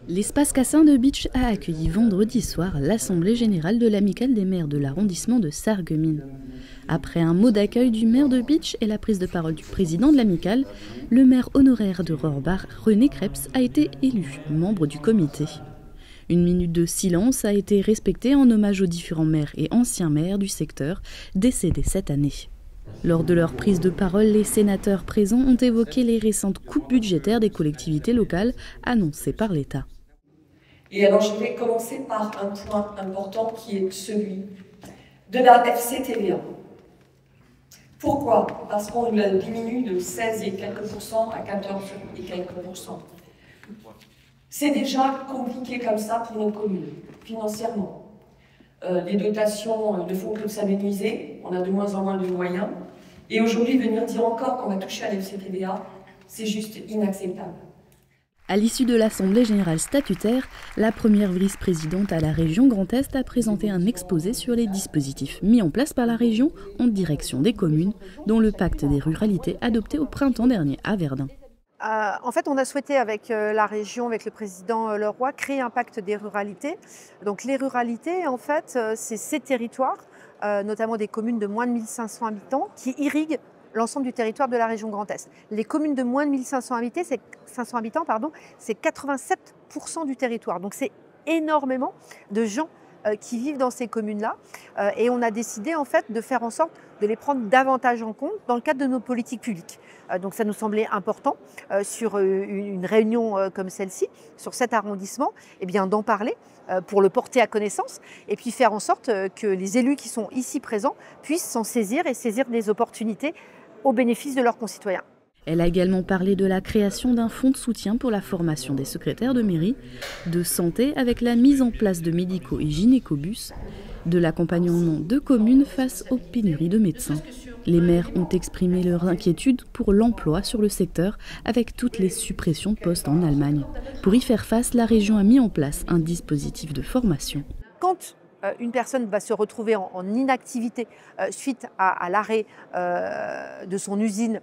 L'espace Cassin de Bitche a accueilli vendredi soir l'Assemblée générale de l'Amicale des maires de l'arrondissement de Sarreguemines. Après un mot d'accueil du maire de Bitche et la prise de parole du président de l'Amicale, le maire honoraire de Rohrbach, René Krebs, a été élu membre du comité. Une minute de silence a été respectée en hommage aux différents maires et anciens maires du secteur décédés cette année. Lors de leur prise de parole, les sénateurs présents ont évoqué les récentes coupes budgétaires des collectivités locales annoncées par l'État. Et alors je vais commencer par un point important qui est celui de la FCTVA. Pourquoi? Parce qu'on la diminue de 16 et quelques pourcents à 14 et quelques pourcents. C'est déjà compliqué comme ça pour nos communes, financièrement. Les dotations ne font que s'amenuiser, on a de moins en moins de moyens. Et aujourd'hui, venir dire encore qu'on va toucher à la FCTVA, c'est juste inacceptable. À l'issue de l'Assemblée générale statutaire, la première vice-présidente à la région Grand Est a présenté un exposé sur les dispositifs mis en place par la région en direction des communes, dont le pacte des ruralités adopté au printemps dernier à Verdun. En fait, on a souhaité avec la région, avec le président Leroy, créer un pacte des ruralités. Donc les ruralités, en fait, c'est ces territoires, notamment des communes de moins de 1500 habitants, qui irriguent l'ensemble du territoire de la région Grand Est. Les communes de moins de 1500 habitants, c'est 87% du territoire. Donc c'est énormément de gens qui vivent dans ces communes-là. Et on a décidé en fait de faire en sorte de les prendre davantage en compte dans le cadre de nos politiques publiques. Donc ça nous semblait important sur une réunion comme celle-ci, sur cet arrondissement, eh bien, d'en parler pour le porter à connaissance et puis faire en sorte que les élus qui sont ici présents puissent s'en saisir et saisir des opportunités au bénéfice de leurs concitoyens. Elle a également parlé de la création d'un fonds de soutien pour la formation des secrétaires de mairie, de santé avec la mise en place de médicaux et gynécobus, de l'accompagnement de communes face aux pénuries de médecins. Les maires ont exprimé leur inquiétude pour l'emploi sur le secteur avec toutes les suppressions de postes en Allemagne. Pour y faire face, la région a mis en place un dispositif de formation. Quand une personne va se retrouver en inactivité suite à l'arrêt de son usine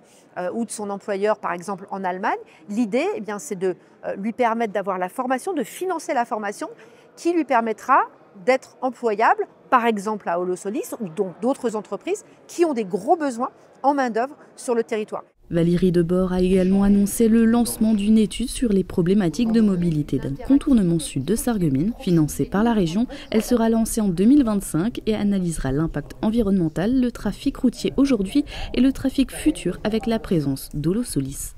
ou de son employeur, par exemple en Allemagne, l'idée, eh bien, c'est de lui permettre d'avoir la formation, de financer la formation qui lui permettra d'être employable, par exemple à Holosolis ou d'autres entreprises qui ont des gros besoins en main-d'œuvre sur le territoire. Valérie Debord a également annoncé le lancement d'une étude sur les problématiques de mobilité d'un contournement sud de Sarreguemines, financé par la région. Elle sera lancée en 2025 et analysera l'impact environnemental, le trafic routier aujourd'hui et le trafic futur avec la présence d'Holosolis.